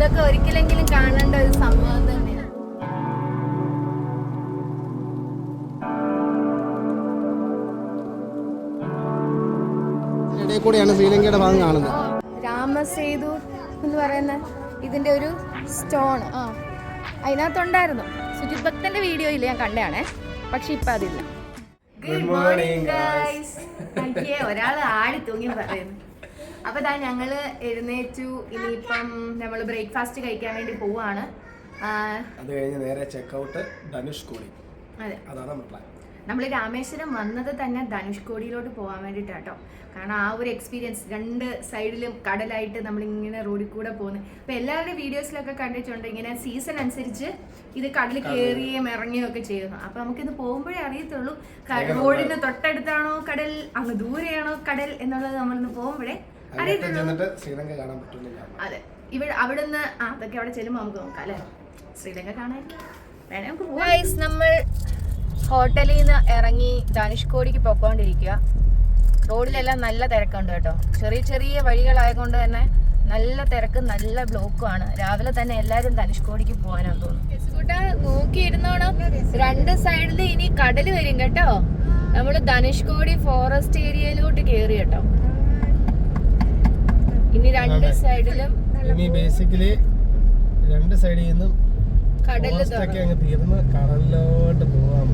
ഇതൊക്കെ ഒരിക്കലെങ്കിലും കാണേണ്ട ഒരു സംഭവം തന്നെയാണ്. കൂടെയാണ് ശ്രീലങ്കയുടെ ഭാഗം കാണുന്നത്. രാമസേതു എന്ന് പറയുന്ന ഇതിന്റെ ഒരു സ്റ്റോൺ അതിനകത്തുണ്ടായിരുന്നു. സുജിത് ഭക്തന്റെ വീഡിയോയിൽ ഞാൻ കണ്ടതാണേ, പക്ഷെ ഇപ്പൊ അതില്ല. Good morning guys. ഒരാൾ ആടി തൂങ്ങി പറയുന്നു. അപ്പൊ ഇതാ ഞങ്ങള് എഴുന്നേറ്റു. ഇനിയിപ്പം നമ്മള് ബ്രേക്ക്ഫാസ്റ്റ് കഴിക്കാൻ വേണ്ടി പോവാണ്. അത് കഴിഞ്ഞ് നേരെ ചെക്കൗട്ട് ധനുഷ്കോടി. അതെ, അതാണ് നമ്മുടെ പ്ലാൻ. നമ്മൾ രാമേശ്വരം വന്നത് തന്നെ ധനുഷ്കോടിയിലോട്ട് പോകാൻ വേണ്ടിയിട്ടാട്ടോ. കാരണം ആ ഒരു എക്സ്പീരിയൻസ്, രണ്ട് സൈഡിലും കടലായിട്ട് നമ്മളിങ്ങനെ റോഡിൽ കൂടെ പോകുന്നത്. അപ്പോൾ എല്ലാവരുടെയും വീഡിയോസിലൊക്കെ കണ്ടിട്ടുണ്ട് ഇങ്ങനെ സീസൺ അനുസരിച്ച് ഇത് കടൽ കയറുകയും ഇറങ്ങുകയും ഒക്കെ ചെയ്യുന്നു. അപ്പോൾ നമുക്കിന്ന് പോകുമ്പോഴേ അറിയത്തുള്ളൂ റോഡിന് തൊട്ടടുത്താണോ കടൽ, അങ്ങ് ദൂരെയാണോ കടൽ എന്നുള്ളത് നമ്മളിന്ന് പോകുമ്പോഴേ അറിയത്തുള്ളൂ. അതെ, ഇവിടെ അവിടുന്ന് അതൊക്കെ അവിടെ ചെല്ലുമ്പോൾ നമുക്ക് നോക്കാം അല്ലേ, ശ്രീലങ്ക കാണാൻ വേണേ നമുക്ക് പോവാം. നമ്മൾ ഹോട്ടലിൽ നിന്ന് ഇറങ്ങി ധനുഷ്കോടിക്ക് പോയിക്കൊണ്ടിരിക്കുക. റോഡിലെല്ലാം നല്ല തിരക്കുണ്ട് കേട്ടോ. ചെറിയ ചെറിയ വഴികളായതുകൊണ്ട് തന്നെ നല്ല തിരക്ക്, നല്ല ബ്ലോക്കുമാണ്. രാവിലെ തന്നെ എല്ലാവരും ധനുഷ്കോടിക്ക് പോകാനാന്ന് തോന്നുന്നു. നോക്കിയിരുന്നോണം, രണ്ട് സൈഡിൽ ഇനി കടൽ വരും കേട്ടോ. നമ്മൾ ധനുഷ്കോടി ഫോറസ്റ്റ് ഏരിയയിലോട്ട് കയറി കേട്ടോ. ഇനി രണ്ട് സൈഡിലും ബേസിക്കലി രണ്ട് സൈഡിൽ നിന്നും കടലിലോട്ട് പോവാൻ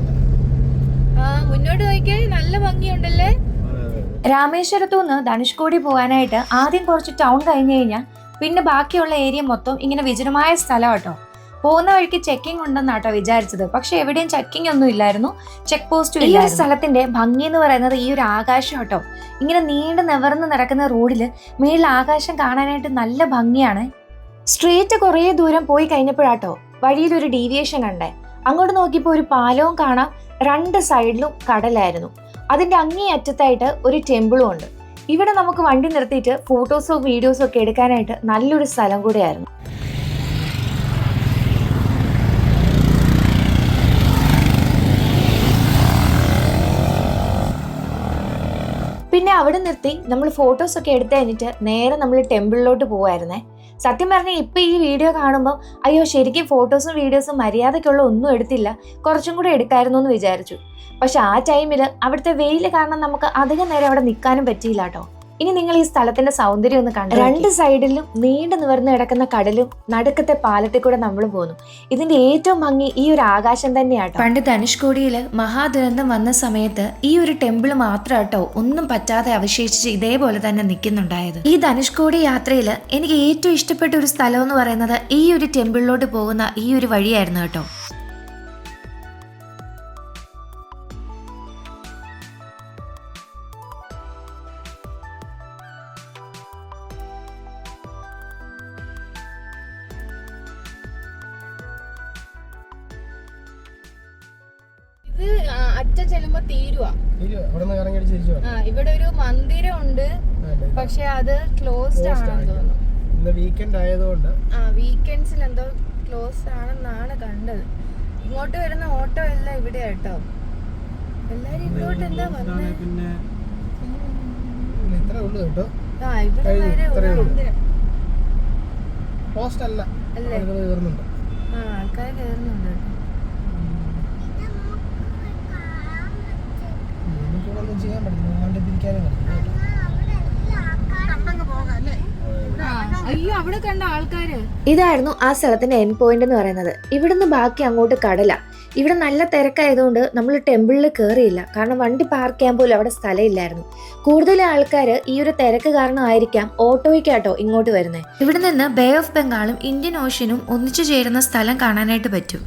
മുന്നോട്ട് നോക്കിയാൽ നല്ല ഭംഗിയുണ്ടല്ലേ. രാമേശ്വരത്തു നിന്ന് ധനുഷ്കോടി പോകാനായിട്ട് ആദ്യം കുറച്ച് ടൗൺ കഴിഞ്ഞ് കഴിഞ്ഞാൽ പിന്നെ ബാക്കിയുള്ള ഏരിയ മൊത്തം ഇങ്ങനെ വിജനമായ സ്ഥലം കേട്ടോ. പോകുന്ന വഴിക്ക് ചെക്കിംഗ് ഉണ്ടെന്നാട്ടോ വിചാരിച്ചത്, പക്ഷെ എവിടെയും ചെക്കിംഗ് ഒന്നും ഇല്ലായിരുന്നു, ചെക്ക് പോസ്റ്റും ഇല്ല. ഈ സ്ഥലത്തിന്റെ ഭംഗി എന്ന് പറയുന്നത് ഈ ഒരു ആകാശം കേട്ടോ. ഇങ്ങനെ നീണ്ടു നിവർന്ന് നടക്കുന്ന റോഡില് മേളിൽ ആകാശം കാണാനായിട്ട് നല്ല ഭംഗിയാണ്. സ്ട്രീറ്റ് കുറേ ദൂരം പോയി കഴിഞ്ഞപ്പോഴാട്ടോ വഴിയിലൊരു ഡീവിയേഷൻ കണ്ടേ. അങ്ങോട്ട് നോക്കിയപ്പോൾ ഒരു പാലവും കാണാം, രണ്ട് സൈഡിലും കടലായിരുന്നു. അതിന്റെ അങ്ങേ അറ്റത്തായിട്ട് ഒരു ടെമ്പിളും ഉണ്ട്. ഇവിടെ നമുക്ക് വണ്ടി നിർത്തിയിട്ട് ഫോട്ടോസോ വീഡിയോസോ ഒക്കെ എടുക്കാനായിട്ട് നല്ലൊരു സ്ഥലം കൂടെയായിരുന്നു. പിന്നെ അവിടെ നിർത്തി നമ്മൾ ഫോട്ടോസ് ഒക്കെ എടുത്തു കഴിഞ്ഞിട്ട് നേരെ നമ്മൾ ടെമ്പിളിലോട്ട് പോവായിരുന്നേ. സത്യം പറഞ്ഞാൽ ഇപ്പൊ ഈ വീഡിയോ കാണുമ്പോൾ അയ്യോ ശരിക്കും ഫോട്ടോസും വീഡിയോസും മര്യാദയ്ക്കുള്ള ഒന്നും എടുത്തില്ല, കുറച്ചും കൂടെ എടുക്കായിരുന്നു എന്ന് വിചാരിച്ചു. പക്ഷെ ആ ടൈമിൽ അവിടുത്തെ വെയിൽ കാരണം നമുക്ക് അധികം നേരം അവിടെ നിൽക്കാനും പറ്റിയില്ല കേട്ടോ. ഇനി നിങ്ങൾ ഈ സ്ഥലത്തിന്റെ സൗന്ദര്യം ഒന്ന് കണ്ടു. രണ്ട് സൈഡിലും നീണ്ടു നിവർന്ന് കിടക്കുന്ന കടലും നടുക്കത്തെ പാലത്തിൽ കൂടെ നമ്മൾ പോന്നു. ഇതിന്റെ ഏറ്റവും ഭംഗി ഈ ഒരു ആകാശം തന്നെയാട്ടോ. പണ്ട് ധനുഷ്കോടിയിൽ മഹാദുരന്തം വന്ന സമയത്ത് ഈ ഒരു ടെമ്പിൾ മാത്രം കേട്ടോ ഒന്നും പറ്റാതെ അവശേഷിച്ച് ഇതേപോലെ തന്നെ നിൽക്കുന്നുണ്ടായത്. ഈ ധനുഷ്കോടി യാത്രയിൽ എനിക്ക് ഏറ്റവും ഇഷ്ടപ്പെട്ട ഒരു സ്ഥലം എന്ന് പറയുന്നത് ഈ ഒരു ടെമ്പിളിലോട്ട് പോകുന്ന ഈ ഒരു വഴിയായിരുന്നു കേട്ടോ. ഇത് അറ്റ ചെല്ലുമ്പോ തീരുവാ. ഇവിടെ ഒരു മന്ദിരം ഉണ്ട്, പക്ഷെ അത് ക്ലോസ്ഡ് ആണെന്ന് തോന്നുന്നു. വീക്കെൻഡ് ആയതുകൊണ്ട് വീക്കെൻഡ്സിൽ എന്തോ ക്ലോസ്ഡ് ആണെന്നാണ് കണ്ടത്. ഇങ്ങോട്ട് വരുന്ന ഓട്ടോ എല്ലാം ഇവിടെ കേട്ടോ. എല്ലാരും ഇങ്ങോട്ട് എന്താ വന്നേ? ഇവിടെ വരെ ആൾക്കാർ കയറുന്നുണ്ട്. ഇതായിരുന്നു ആ സ്ഥലത്തിന്റെ എൻഡ് പോയിന്റ് എന്ന് പറയുന്നത്. ഇവിടുന്ന് ബാക്കി അങ്ങോട്ട് കടല. ഇവിടെ നല്ല തിരക്കായതുകൊണ്ട് നമ്മൾ ടെമ്പിളിൽ കയറിയില്ല, കാരണം വണ്ടി പാർക്ക് ചെയ്യാൻ പോലും അവിടെ സ്ഥലമില്ലായിരുന്നു. കൂടുതൽ ആൾക്കാർ ഈ ഒരു തിരക്ക് കാരണമായിരിക്കാം ഓട്ടോയ്ക്കാട്ടോ ഇങ്ങോട്ട് വരുന്നത്. ഇവിടെ നിന്ന് ബേ ഓഫ് ബംഗാളും ഇന്ത്യൻ ഓഷ്യനും ഒന്നിച്ചു ചേരുന്ന സ്ഥലം കാണാനായിട്ട് പറ്റും.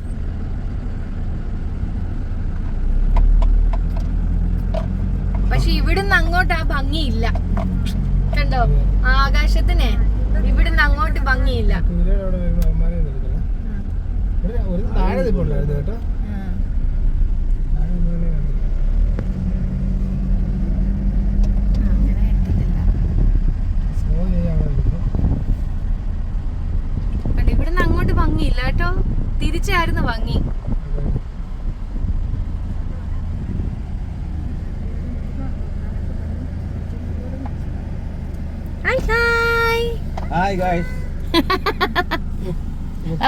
പക്ഷെ ഇവിടുന്ന് അങ്ങോട്ട് ആ ഭംഗിയില്ല കണ്ടോ. ആകാശത്തിനെ ഇവിടുന്ന് അങ്ങോട്ട് ഭംഗിയില്ല. ഇവിടുന്ന് അങ്ങോട്ട് ഭംഗിയില്ല കേട്ടോ, തിരിച്ചായിരുന്നു ഭംഗി. Hi guys.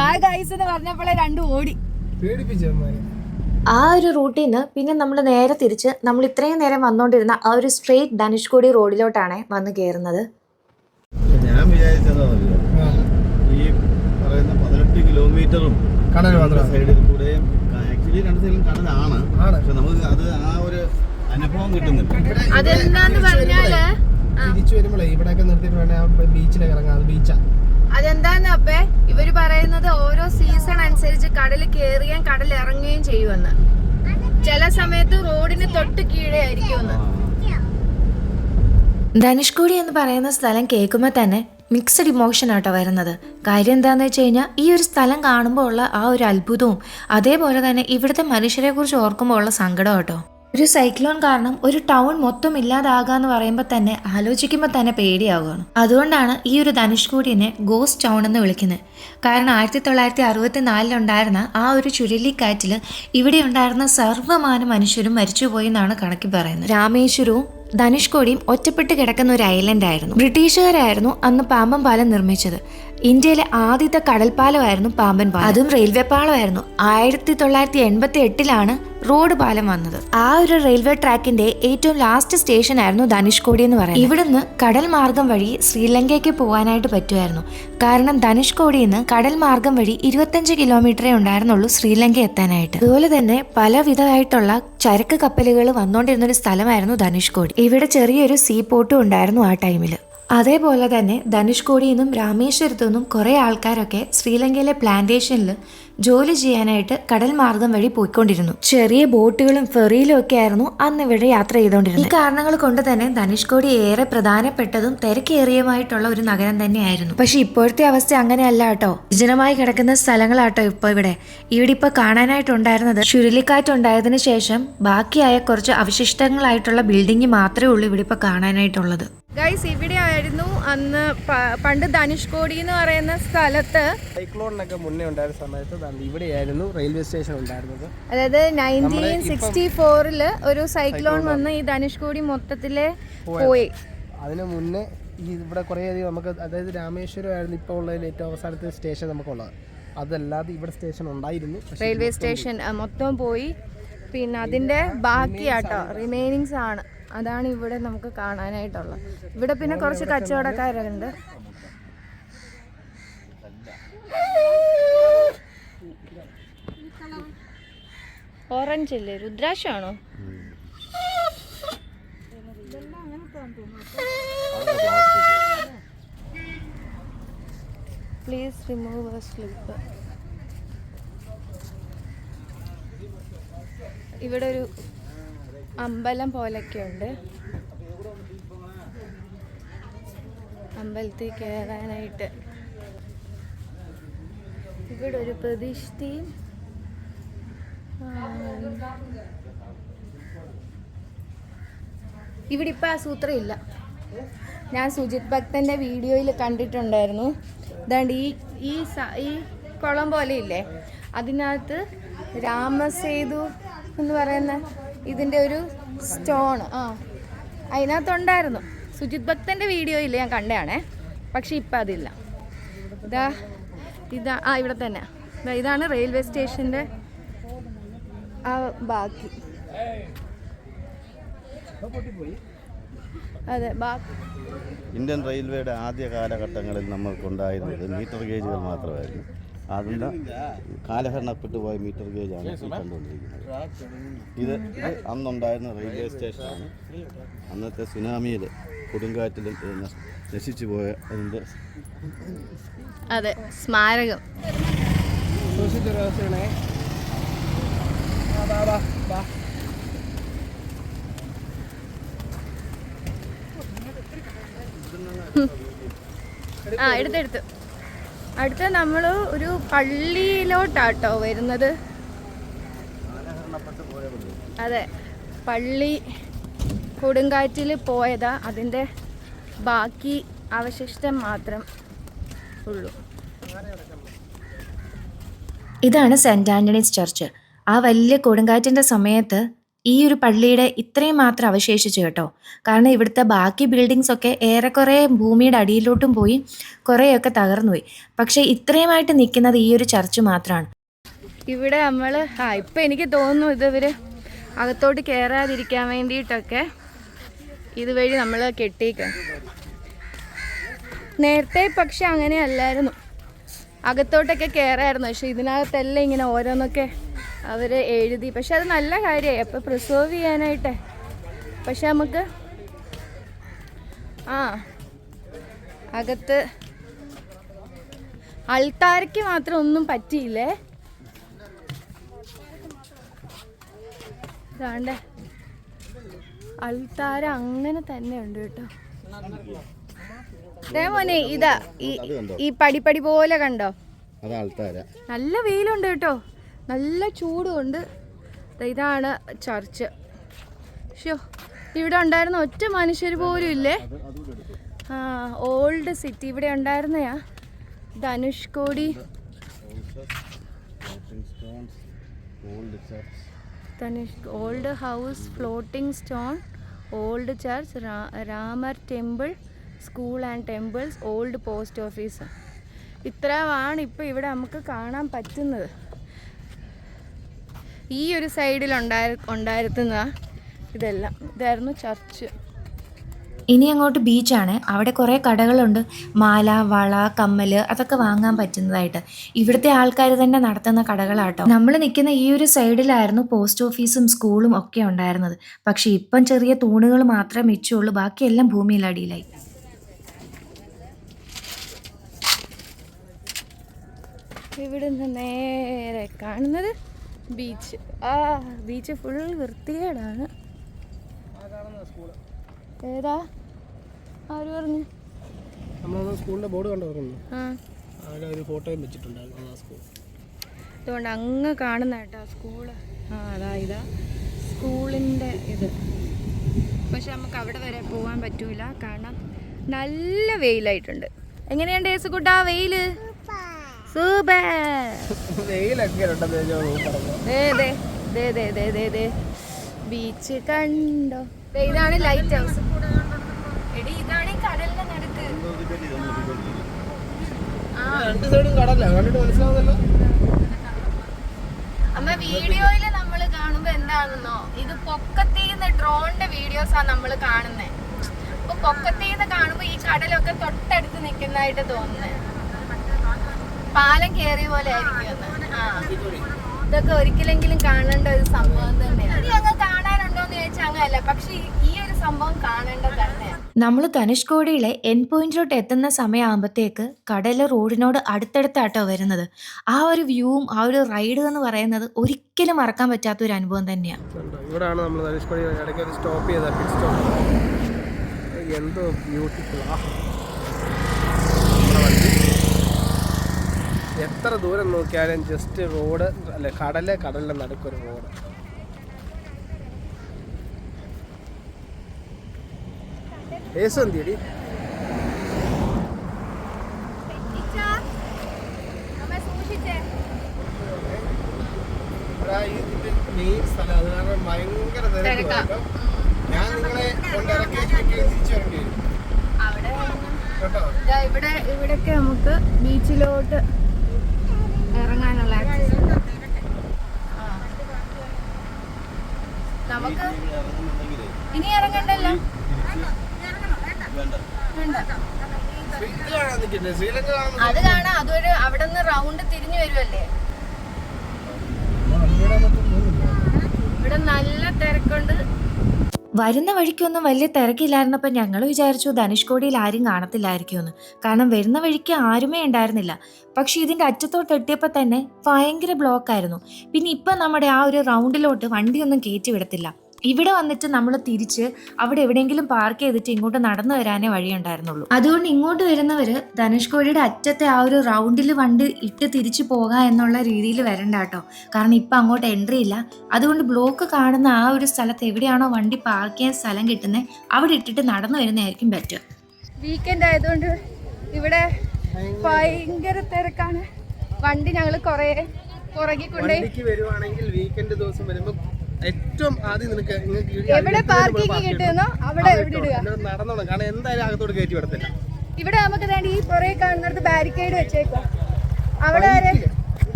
ആ ഗൈസ് എന്ന് പറഞ്ഞപ്പോഴേ രണ്ടും ഓടി. പേടിപ്പിച്ചവന്മാരെ. ആ ഒരു റൂട്ടിൽ നിന്ന് പിന്നെ നമ്മൾ നേരെ തിരിച്ച് നമ്മൾ ഇത്രയും നേരം വന്നുകൊണ്ടിരുന്ന ആ ഒരു സ്ട്രെയിറ്റ് ധനുഷ്കോടി റോഡിലോട്ടാണ് വന്ന് കയറുന്നത്. ഞാൻ വിചാരിച്ചതോ ഈ പറയുന്ന 18 കിലോമീറ്ററും കടൽ മാത്രം സൈഡിൽ കൂടെയും ആക്ച്വലി രണ്ട് സൈഡിലും കടലാണ്. പക്ഷെ നമുക്ക് അത് ആ ഒരു അനുഭവം കിട്ടുന്നില്ല. അതെന്താന്ന് പറഞ്ഞാല് തിരിച്ചു വരുമ്പോഴേ ഇവിടെയൊക്കെ നിർത്തിയിട്ട് വേണേ ബീച്ചിലേക്ക് ഇറങ്ങാം. അത് ബീച്ചാ. അതെന്താന്ന് അപ്പേ ഇവര് പറയുന്നത് ഓരോ സീസൺ അനുസരിച്ച് കടൽ കയറുകയും കടൽ ഇറങ്ങുകയും ചെയ്യുമെന്ന്. ചില സമയത്ത് റോഡിന് തൊട്ട് കീഴേ ആയിരിക്കുമെന്ന്. ധനുഷ്കോടി എന്ന് പറയുന്ന സ്ഥലം കേൾക്കുമ്പോൾ തന്നെ മിക്സഡ് ഇമോഷൻ ആട്ടോ വരുന്നത്. കാര്യം എന്താണെന്ന് വെച്ച് കഴിഞ്ഞാൽ ഈ ഒരു സ്ഥലം കാണുമ്പോൾ ഉള്ള ആ ഒരു അത്ഭുതവും അതേപോലെ തന്നെ ഇവിടുത്തെ മനുഷ്യരെ കുറിച്ച് ഓർക്കുമ്പോൾ ഉള്ള സങ്കടം കേട്ടോ. ഒരു സൈക്ലോൺ കാരണം ഒരു ടൗൺ മൊത്തം ഇല്ലാതാകാന്ന് പറയുമ്പോൾ തന്നെ ആലോചിക്കുമ്പോൾ തന്നെ പേടിയാവുകയാണ്. അതുകൊണ്ടാണ് ഈ ഒരു ധനുഷ്കോടിനെ ഗോസ്റ്റ് ടൗൺ എന്ന് വിളിക്കുന്നത്. കാരണം 1964 ഉണ്ടായിരുന്ന ആ ഒരു ചുഴലിക്കാറ്റിൽ ഇവിടെ ഉണ്ടായിരുന്ന സർവ്വമാന മനുഷ്യരും മരിച്ചുപോയി എന്നാണ് കണക്ക് പറയുന്നത്. രാമേശ്വരവും ധനുഷ്കോടിയും ഒറ്റപ്പെട്ട് കിടക്കുന്ന ഒരു ഐലൻഡ് ആയിരുന്നു. ബ്രിട്ടീഷുകാരായിരുന്നു അന്ന് പാമ്പൻ പാലം നിർമ്മിച്ചത്. ഇന്ത്യയിലെ ആദ്യത്തെ കടൽപ്പാലമായിരുന്നു പാമ്പൻ പാലം. അതും റെയിൽവേ പാലമായിരുന്നു. 1988 റോഡ് പാലം വന്നത്. ആ ഒരു റെയിൽവേ ട്രാക്കിന്റെ ഏറ്റവും ലാസ്റ്റ് സ്റ്റേഷൻ ആയിരുന്നു ധനുഷ്കോടി എന്ന് പറയുന്നത്. ഇവിടുന്ന് കടൽ മാർഗം വഴി ശ്രീലങ്കയ്ക്ക് പോകാനായിട്ട് പറ്റുമായിരുന്നു. കാരണം ധനുഷ്കോടിയിൽ നിന്ന് കടൽ മാർഗം വഴി 25 കിലോമീറ്ററേ ഉണ്ടായിരുന്നുള്ളൂ ശ്രീലങ്ക എത്താനായിട്ട്. അതുപോലെ തന്നെ പലവിധമായിട്ടുള്ള ചരക്ക് കപ്പലുകൾ വന്നുകൊണ്ടിരുന്ന ഒരു സ്ഥലമായിരുന്നു ധനുഷ്കോടി. ഇവിടെ ചെറിയൊരു സീ പോർട്ടും ഉണ്ടായിരുന്നു ആ ടൈമിൽ. അതേപോലെ തന്നെ ധനുഷ്കോടിയിൽ നിന്നും രാമേശ്വരത്തു നിന്നും കുറേ ആൾക്കാരൊക്കെ ശ്രീലങ്കയിലെ പ്ലാന്റേഷനിൽ ജോലി ചെയ്യാനായിട്ട് കടൽ മാർഗം വഴി പോയിക്കൊണ്ടിരുന്നു. ചെറിയ ബോട്ടുകളും ഫെറിയിലും ഒക്കെ ആയിരുന്നു അന്ന് ഇവിടെ യാത്ര ചെയ്തുകൊണ്ടിരുന്നത്. ഈ കാരണങ്ങൾ കൊണ്ട് തന്നെ ധനുഷ്കോടി ഏറെ പ്രധാനപ്പെട്ടതും തിരക്കേറിയമായിട്ടുള്ള ഒരു നഗരം തന്നെയായിരുന്നു. പക്ഷെ ഇപ്പോഴത്തെ അവസ്ഥ അങ്ങനെയല്ല കേട്ടോ. വിജനമായി കിടക്കുന്ന സ്ഥലങ്ങളാട്ടോ ഇവിടെ ഇപ്പൊ കാണാനായിട്ടുണ്ടായിരുന്നത്. ചുഴലിക്കാറ്റുണ്ടായതിനു ശേഷം ബാക്കിയായ കുറച്ച് അവശിഷ്ടങ്ങളായിട്ടുള്ള ബിൽഡിംഗ് മാത്രമേ ഉള്ളൂ ഇവിടെ ഇപ്പൊ കാണാനായിട്ടുള്ളത്. ഗൈസ്, ഇവിടെ ആയിരുന്നു അന്ന് പണ്ട് ധനുഷ്കോടി എന്ന് പറയുന്ന സ്ഥലത്ത് സൈക്ലോണിനൊക്കെ മുന്നേ ഉണ്ടായിരുന്ന സമയത്ത് ഇവിടെയായിരുന്നു റെയിൽവേ സ്റ്റേഷൻ ഉണ്ടായിരുന്നത്. അതായത് 1964 ഒരു സൈക്ലോൺ വന്ന് ഈ ധനുഷ്കോടി മൊത്തത്തില് പോയി. അതിനു മുന്നേ ഇവിടെ കുറേയധികം നമുക്ക്, അതായത് രാമേശ്വരം ആയിരുന്നു ഇപ്പോൾ ഉള്ളതിൽ ഏറ്റവും അവസാനത്തെ സ്റ്റേഷൻ നമുക്കുള്ളത്. അതല്ലാതെ ഇവിടെ സ്റ്റേഷൻ ഉണ്ടായിരുന്നു. റെയിൽവേ സ്റ്റേഷൻ മൊത്തം പോയി. പിന്നെ അതിന്റെ ബാക്കിയാട്ടോ റിമൈനിങ്സ് ആണ്. അതാണ് ഇവിടെ നമുക്ക് കാണാനായിട്ടുള്ളത്. ഇവിടെ പിന്നെ കുറച്ച് കച്ചവടക്കാരുണ്ട്. ഓറഞ്ച് അല്ലേ, രുദ്രാക്ഷാണോ? Please remove slip. ഇവിടെ ഒരു അമ്പലം പോലൊക്കെ ഉണ്ട്. അമ്പലത്തിൽ കയറാനായിട്ട് ഇവിടെ ഒരു പ്രതിഷ്ഠയും ഇവിടെ ഇപ്പം ആ സൂത്രം ഇല്ല. ഞാൻ സുജിത് ഭക്തൻ്റെ വീഡിയോയിൽ കണ്ടിട്ടുണ്ടായിരുന്നു. അതാണ്ട് ഈ കുളം പോലെ ഇല്ലേ, അതിനകത്ത് രാമസേതു എന്ന് പറയുന്ന ഇതിൻ്റെ ഒരു സ്റ്റോൺ അതിനകത്തുണ്ടായിരുന്നു. സുജിത് ഭക്തൻ്റെ വീഡിയോയിൽ ഞാൻ കണ്ടതാണേ. പക്ഷെ ഇപ്പം അതില്ല. ഇവിടെ തന്നെ ഇതാണ് റെയിൽവേ സ്റ്റേഷൻ്റെ ആ ബാക്കി. അതെ, ബാക്കി ഇന്ത്യൻ റെയിൽവേയുടെ ആദ്യ കാലഘട്ടങ്ങളിൽ നമ്മൾക്കുണ്ടായിരുന്നത് മീറ്റർ ഗേജുകൾ മാത്രമായിരുന്നു. അതിൻ്റെ കാലഹരണപ്പെട്ടു പോയ മീറ്റർ ഗേജാണ് ഈ കണ്ടുകൊണ്ടിരിക്കുന്നത്. ഇത് അന്നുണ്ടായിരുന്ന റെയിൽവേ സ്റ്റേഷനാണ്. അന്നത്തെ സുനാമിയിൽ കൊടുങ്കാറ്റിലും നശിച്ചു പോയ അതിൻ്റെ അതെ സ്മാരകം. എടുത്തെടുത്ത് അടുത്ത നമ്മൾ ഒരു പള്ളിയിലോട്ടാട്ടോ വരുന്നത്. അതെ, പള്ളി കൊടുങ്കാറ്റിൽ പോയതാ. അതിൻ്റെ ബാക്കി അവശിഷ്ടം മാത്രം ഉള്ളൂ. ഇതാണ് സെൻറ് ആൻ്റണീസ് ചർച്ച്. ആ വലിയ കൊടുങ്കാറ്റിൻ്റെ സമയത്ത് ഈ ഒരു പള്ളിയുടെ ഇത്രയും മാത്രം അവശേഷിച്ചു കേട്ടോ. കാരണം ഇവിടുത്തെ ബാക്കി ബിൽഡിങ്സ് ഒക്കെ ഏറെക്കുറെ ഭൂമിയുടെ അടിയിലോട്ടും പോയി കുറേയൊക്കെ തകർന്നു പോയി. പക്ഷേ ഇത്രയുമായിട്ട് നിൽക്കുന്നത് ഈ ഒരു ചർച്ച് മാത്രമാണ്. ഇവിടെ നമ്മൾ ഇപ്പം എനിക്ക് തോന്നുന്നു ഇവർ അകത്തോട്ട് കയറാതിരിക്കാൻ വേണ്ടിയിട്ടൊക്കെ ഇതുവഴി നമ്മൾ കെട്ടിയേക്കാം. നേരത്തെ പക്ഷെ അങ്ങനെയല്ലായിരുന്നു, അകത്തോട്ടൊക്കെ കയറായിരുന്നു. പക്ഷെ ഇതിനകത്തെല്ലാം ഇങ്ങനെ ഓരോന്നൊക്കെ അവർ എഴുതി. പക്ഷെ അത് നല്ല കാര്യമായി അപ്പോൾ പ്രിസർവ് ചെയ്യാനായിട്ട്. പക്ഷെ നമുക്ക് അകത്ത് അൾത്താരയ്ക്ക് മാത്രം ഒന്നും പറ്റിയില്ലേ. ഇതാണ്ട് അൾത്താര അങ്ങനെ തന്നെ ഉണ്ട് കേട്ടോ. മോനെ ഇതാ ഈ പടിപ്പടി പോലെ കണ്ടോ, നല്ല വെയിലുണ്ട് കേട്ടോ, നല്ല ചൂടുമുണ്ട്. ഇതാണ് ചർച്ച്. ഷോ ഇവിടെ ഉണ്ടായിരുന്ന ഒറ്റ മനുഷ്യർ പോലും ഇല്ലേ. ഓൾഡ് സിറ്റി ഇവിടെ ഉണ്ടായിരുന്നയാ. Dhanushkodi old house, floating stone, old church, Ramar temple, school and temples, old post office. ഇത്രയാണ് ഇപ്പോൾ ഇവിടെ നമുക്ക് കാണാൻ പറ്റുന്നത്. ഈ ഒരു സൈഡിൽ ഉണ്ടായിരുന്ന ഇതെല്ലാം ഇതായിരുന്നു ചർച്ച്. ഇനി അങ്ങോട്ട് ബീച്ചാണ്. അവിടെ കുറേ കടകളുണ്ട്, മാല, വള, കമ്മൽ അതൊക്കെ വാങ്ങാൻ പറ്റുന്നതായിട്ട്. ഇവിടുത്തെ ആൾക്കാർ തന്നെ നടത്തുന്ന കടകളാട്ടോ. നമ്മൾ നിൽക്കുന്ന ഈ ഒരു സൈഡിലായിരുന്നു പോസ്റ്റ് ഓഫീസും സ്കൂളും ഒക്കെ ഉണ്ടായിരുന്നത്. പക്ഷെ ഇപ്പം ചെറിയ തൂണുകൾ മാത്രമേ മിച്ചുള്ളൂ, ബാക്കിയെല്ലാം ഭൂമിയിലടിയിലായി. ഇവിടുന്ന് നേരെ കാണുന്നത് ബീച്ച്. Beach full വൃത്തികേടാണ്. ഏതാ ആര് പറഞ്ഞു? സ്കൂളിന്റെ ബോർഡ് കണ്ടു ഒരു ഫോട്ടോയും വെച്ചിട്ടുണ്ടായിരുന്നു. അതുകൊണ്ട് അങ്ങ് കാണുന്ന കേട്ടോ സ്കൂള്. അതാ ഇതാ സ്കൂളിൻ്റെ ഇത്. പക്ഷെ നമുക്ക് അവിടെ വരെ പോകാൻ പറ്റൂല, കാരണം നല്ല വെയിലായിട്ടുണ്ട്. എങ്ങനെയുണ്ട് യേസുകുട്ടാ വെയില്? സൂപ്പർ ബീച്ച് കണ്ടോ? ഇതാണ് ലൈറ്റ് ഹൗസ്. എടി ഇതാണ് ഈ കടലിന്റെ നടുക്ക്. അമ്മ വീഡിയോയില് നമ്മൾ കാണുമ്പോ എന്താണെന്നോ, ഇത് പൊക്കത്തീന്ന് ഡ്രോണിന്റെ വീഡിയോസാ നമ്മൾ കാണുന്നേ. അപ്പൊ പൊക്കത്തീന്ന് കാണുമ്പോ ഈ കടലൊക്കെ തൊട്ടടുത്ത് നിൽക്കുന്നതായിട്ട് തോന്നുന്നേ. പാലം കേറിയ പോലെ ആയിരിക്കും. ഇതൊക്കെ ഒരിക്കലെങ്കിലും കാണേണ്ട ഒരു സംഭവം തന്നെയാണ്. ഇത് അങ്ങ് കാണാനുണ്ടോന്ന് ചോദിച്ചാൽ അങ്ങനല്ല, പക്ഷെ ഈ ഒരു സംഭവം കാണേണ്ടത് തന്നെയാണ്. നമ്മൾ ധനുഷ്കോടിയിലെ എൻ പോയിന്റിലോട്ട് എത്തുന്ന സമയമാകുമ്പോഴത്തേക്ക് കടൽ റോഡിനോട് അടുത്തടുത്താട്ടോ വരുന്നത്. ആ ഒരു വ്യൂവും ആ ഒരു റൈഡ് എന്ന് പറയുന്നത് ഒരിക്കലും മറക്കാൻ പറ്റാത്ത ഒരു അനുഭവം തന്നെയാണ്. ഇവിടെയാണ് നമ്മൾ ധനുഷ്കോടി ഇടയ്ക്ക് ഒരു സ്റ്റോപ്പ് ചെയ്ത പിറ്റ് സ്റ്റോപ്പ്. എന്തോ ബ്യൂട്ടിഫുൾ. എത്ര ദൂരം നോക്കിയാലും ജസ്റ്റ് റോഡ് അല്ലെ, കടലിന്റെ നടുക്കൊരു റോഡ്. ഏസന്തിയടി മെയിൻ സ്ഥലം, അത് കാരണം ഭയങ്കര തിരക്കാണ്. ഞാൻ നിങ്ങളെ കൊണ്ടിറക്കി തിരിച്ചു വരേണ്ടി വരും കേട്ടോ. ഇവിടെയൊക്കെ നമുക്ക് ബീച്ചിലോട്ട് ഇറങ്ങാനുള്ള ആക്സസ്. നമുക്ക് ഇനി ഇറങ്ങണ്ടല്ലോ. അത് കാണാം, അതൊരു അവിടെ നിന്ന് റൗണ്ട് തിരിഞ്ഞു വരുമല്ലേ. ഇവിടെ നല്ല തിരക്കുണ്ട്. വരുന്ന വഴിക്കൊന്നും വലിയ തിരക്കില്ലായിരുന്നപ്പോൾ ഞങ്ങൾ വിചാരിച്ചു ധനുഷ്കോടിയിൽ ആരും കാണത്തില്ലായിരിക്കുമെന്ന്. കാരണം വരുന്ന വഴിക്ക് ആരുമേ ഉണ്ടായിരുന്നില്ല. പക്ഷെ ഇതിൻ്റെ അറ്റത്തോട്ട് എത്തിയപ്പോൾ തന്നെ ഭയങ്കര ബ്ലോക്കായിരുന്നു. പിന്നെ ഇപ്പം നമ്മുടെ ആ ഒരു റൗണ്ടിലോട്ട് വണ്ടിയൊന്നും കയറ്റി വിടത്തില്ല. ഇവിടെ വന്നിട്ട് നമ്മൾ തിരിച്ച് അവിടെ എവിടെയെങ്കിലും പാർക്ക് ചെയ്തിട്ട് ഇങ്ങോട്ട് നടന്നു വരാനേ വഴിയുണ്ടായിരുന്നുള്ളൂ. അതുകൊണ്ട് ഇങ്ങോട്ട് വരുന്നവർ ധനുഷ്കോടിയുടെ അറ്റത്തെ ആ ഒരു റൗണ്ടിൽ വണ്ടി ഇട്ട് തിരിച്ചു പോകാം എന്നുള്ള രീതിയിൽ വരണ്ട കേട്ടോ. കാരണം ഇപ്പം അങ്ങോട്ട് എൻട്രി ഇല്ല. അതുകൊണ്ട് ബ്ലോക്ക് കാണുന്ന ആ ഒരു സ്ഥലത്ത് എവിടെയാണോ വണ്ടി പാർക്ക് ചെയ്യാൻ സ്ഥലം കിട്ടുന്നത് അവിടെ ഇട്ടിട്ട് നടന്നു വരുന്നതായിരിക്കും ബെറ്റർ. വീക്കെൻഡ് ആയതുകൊണ്ട് ഇവിടെ ഭയങ്കര തിരക്കാണ്. വണ്ടി ഞങ്ങൾ കുറേ പുറകിൽ കൊണ്ടുപോയി വരുവാണെങ്കിൽ വീക്കെൻഡ് ദിവസം വരുമ്പോൾ ഏറ്റവും ആദ്യം നിങ്ങൾക്ക് എവിടെ പാർക്കിംഗ് കിട്ടുന്നോ അവിടെ എവിടെ ഇടുക. നടന്നോണം, കാരണം എന്തായാലും അകത്തോട്ട് കയറ്റി വിടത്തില്ല. ഇവിടെ നമുക്ക് വേണ്ടി ഈ പുറകെ കാണുന്നിടത്ത് ബാരിക്കേഡ് വെച്ചേക്കോ. അവിടെ വരെ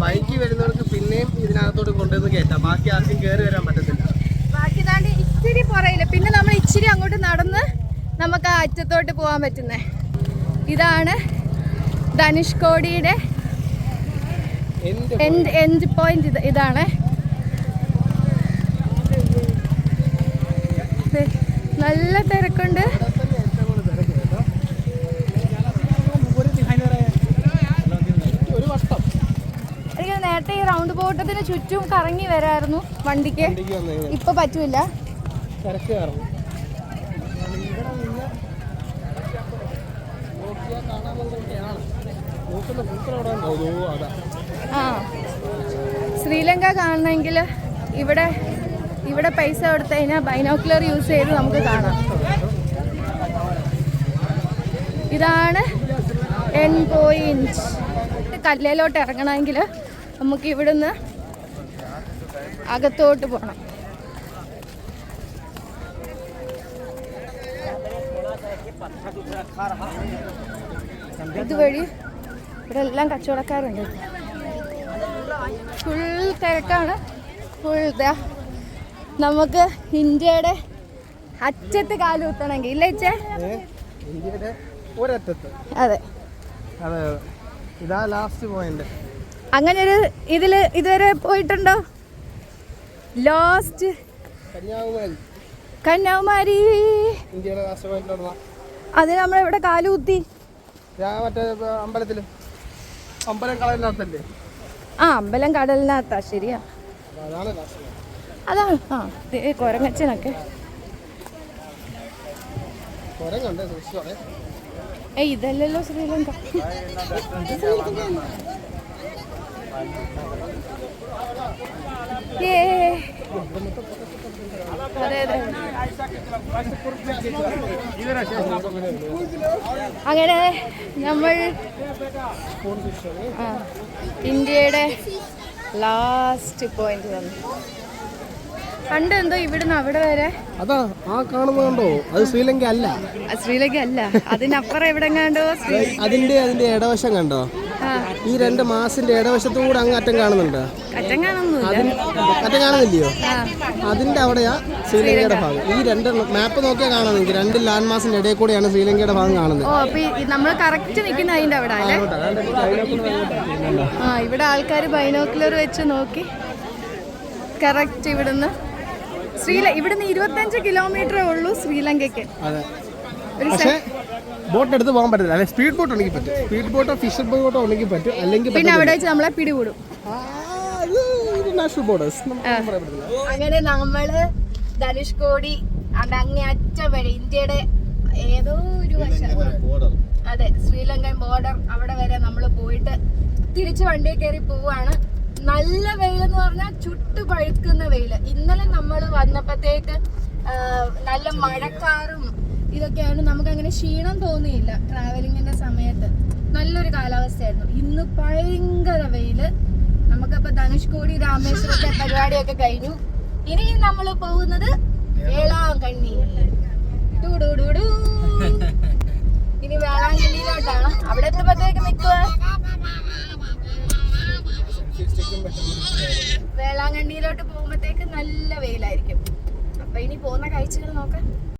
ബൈക്ക് വരുന്നവർക്ക് പിന്നെയും ഇതിനകത്തോട്ട് കൊണ്ടുവന്ന് കയറ്റാം, ബാക്കി ആർക്കും കയറി വരാൻ പറ്റത്തില്ല. ബാക്കി താണ്ടി ഇച്ചിരി പുറയില്ല, പിന്നെ നമ്മൾ ഇച്ചിരി അങ്ങോട്ട് നടന്ന് നമുക്ക് ആ അറ്റത്തോട്ട് പോകാൻ പറ്റുന്നേ. ഇതാണ് ധനുഷ്കോടിയുടെ എൻഡ് പോയിന്റ്. ഇതാണ് നല്ല തിരക്കുണ്ട്. എനിക്ക് നേരത്തെ ഈ റൗണ്ട് ബോട്ടത്തിന് ചുറ്റും കറങ്ങി വരായിരുന്നു വണ്ടിക്ക്, ഇപ്പൊ പറ്റൂല. ആ ശ്രീലങ്ക കാണണമെങ്കിൽ ഇവിടെ പൈസ കൊടുത്തു കഴിഞ്ഞാൽ ബൈനോക്കുലർ യൂസ് ചെയ്ത് നമുക്ക് കാണാം. ഇതാണ് എൻഡ് പോയിന്റ്. കല്ലേലോട്ട് ഇറങ്ങണമെങ്കിൽ നമുക്ക് ഇവിടുന്ന് അകത്തോട്ട് പോകണം. ഇതുവഴി ഇവിടെ എല്ലാം കച്ചവടക്കാരുണ്ട്. ഫുൾ തിരക്കാണ്. ഫുൾ നമുക്ക് ഇന്ത്യയുടെ അറ്റത്ത് കാലുകുത്തണമെങ്കിൽ ഇല്ലേ ചേ? ഇന്ത്യയുടെ ഒരറ്റത്ത്. അതെ അതെ, ഇതാ ലാസ്റ്റ് പോയിന്റ്. അങ്ങനെ ഒരു ഇതില് ഇതുവരെ പോയിട്ടുണ്ടോ? ലാസ്റ്റ് കന്യാകുമാരി. ഇന്ത്യയുടെ ലാസ്റ്റ് പോയിന്റ് അത് നമ്മളെവിടെ കാലുകുത്തി? മറ്റേ അമ്പലത്തില്, അമ്പലം കടലിനകത്തല്ലേ? ആ അമ്പലം കടലിനകത്താ, ശരിയാ. അതാണ് ലാസ്റ്റ്. അതാണ്. ആ കൊരങ്ങച്ചനൊക്കെ. ഇതല്ലല്ലോ ശ്രീലങ്ക. അതെ അതെ. അങ്ങനെ നമ്മൾ ഇന്ത്യയുടെ ലാസ്റ്റ് പോയിന്റ് വന്നു. പണ്ടെന്തോ ഇവിടുന്ന് അവിടെ വരെ. അതാ ആ കാണുന്നത് കണ്ടോ? അത് ശ്രീലങ്ക അല്ല. ശ്രീലങ്ക അല്ല, അതിനപ്പുറം എവിടെ കണ്ടോ? അതിന്റെ ഇടവശം കണ്ടോ? ഈ 2 മാസിന്റെ ഇടവശത്തൂടെ അങ്ങ് അറ്റം കാണുന്നുണ്ട്. അറ്റം കാണുന്നില്ലയോ? അതിന്റെ അവിടെയാ ശ്രീലങ്കയുടെ ഭാഗം. ഈ 2 മാപ്പ് നോക്കിയാൽ കാണാം നിങ്ങൾക്ക്. 2 ലാൻഡ് മാസിന്റെ ഇടയിൽ കൂടെയാണ് ശ്രീലങ്കയുടെ ഭാഗം കാണുന്നത്. ഓ അപ്പൊ നമ്മൾ കറക്റ്റ് നിൽക്കുന്ന അതിന്റെ അവിടെ അല്ലേ? ആ ഇവിടെ ആൾക്കാർ ബൈനോക്കുലർ വെച്ച് നോക്കി കറക്റ്റ് ഇവിടുന്ന് ഇവിടുന്ന് 25 കിലോമീറ്ററേ ഉള്ളൂ ശ്രീലങ്കയ്ക്ക്. പക്ഷേ ബോട്ട് എടുത്ത് പോകാൻ പറ്റില്ല. അല്ലെ സ്പീഡ് ബോട്ട് ഉണ്ടെങ്കിൽ പറ്റും. സ്പീഡ് ബോട്ടോ ഫിഷർ ബോട്ടോ ഉണ്ടെങ്കിൽ പറ്റും. അല്ലെങ്കിൽ പിന്നെ അവിടെ വെച്ച് നമ്മളെ പിടികൂടും. അങ്ങനെ നമ്മള് ധനുഷ്കോടി അങ്ങേ അറ്റം വരെ ഇന്ത്യയുടെ ഏതോ ഒരു വശം, അതെ ശ്രീലങ്കൻ ബോർഡർ അവിടെ വരെ നമ്മൾ പോയിട്ട് തിരിച്ച് വണ്ടിയിൽ കയറി പോവാണ്. നല്ല വെയിലെന്ന് പറഞ്ഞാൽ ചുട്ടു പഴുക്കുന്ന വെയില്. ഇന്നലെ നമ്മൾ വന്നപ്പോഴത്തേക്ക് നല്ല മഴക്കാറും ഇതൊക്കെയാണ്. നമുക്ക് അങ്ങനെ ക്ഷീണം തോന്നിയില്ല ട്രാവലിങ്ങിന്റെ സമയത്ത്. നല്ലൊരു കാലാവസ്ഥയായിരുന്നു. ഇന്ന് ഭയങ്കര വെയില്. നമുക്കപ്പോ ധനുഷ്കോടി രാമേശ്വരത്തെ പരിപാടിയൊക്കെ കഴിഞ്ഞു. ഇനി നമ്മൾ പോകുന്നത് വേളാങ്കണ്ണി. ഇനി വേളാങ്കണ്ണിയിലോട്ടാണ്. അവിടെ എത്തുമ്പോഴത്തേക്ക് വേളാങ്കണ്ണിയിലോട്ട് പോകുമ്പോഴത്തേക്ക് നല്ല വെയിലായിരിക്കും. അപ്പൊ ഇനി പോകുന്ന കാഴ്ചകൾ നോക്കാം.